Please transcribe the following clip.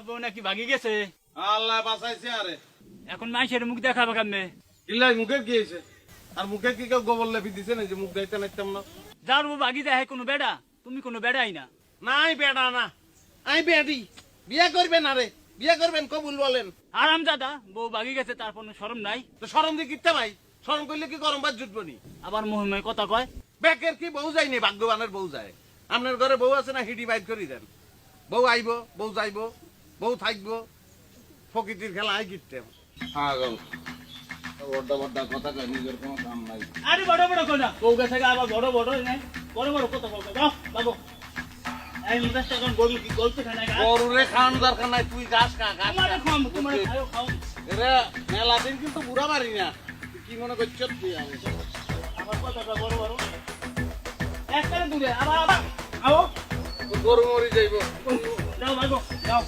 বউ নাকি ভাগি গেছে। আল্লাহ বাঁচাইছে। আরে এখন মাইসের মুখ দেখাবে কেমনে? ইল্লাই মুখে গিয়েছে আর মুখে কি কেউ গোবর লেপি দিছে না যে মুখ গাইতে নাইতাম না। যার বউ ভাগি যায় কোনো বেড়া, তুমি কোনো বেড়াই না। নাই বেড়া না, আই বেড়ি। বিয়ে করবেন? আরে বিয়ে করবেন কবুল বলেন। আরাম দাদা, বউ ভাগি গেছে তার কোনো শরম নাই। তো শরম দিয়ে কিনতে ভাই, শরম করলে কি গরম ভাত জুটবো নি? আবার মহিমায় কথা কয়। বেকের কি বউ যায়নি, ভাগ্যবানের বউ যায়। আপনার ঘরে বউ আছে না, হিডি বাইট করি দেন। বউ আইব, বউ যাইব, বউ থাকবো, প্রকৃতির খেলা আই কিনতে। বড় বড় কথা কয়, নিজের কোনো কাম নাই। আরে বড় বড় কথা বউ গেছে আবার বড় বড় নাই, বড় বড় কথা বলতে যাও বাবু। এই মুদাস এখন গরু কি গলতে খানা গা? গরুরে খাওয়ান দরকার নাই, তুই ঘাস খা, ঘাস খা। আমারে খাও, তোমারে খাও খাও। এরা মেলা দিন কিন্তু বুড়া মারি না। কি মনে করছ তুই? আমি আবার কথাটা বড় বড় একটা দূরে আবার আবার আও গরু মরি যাইব। যাও বাবু যাও।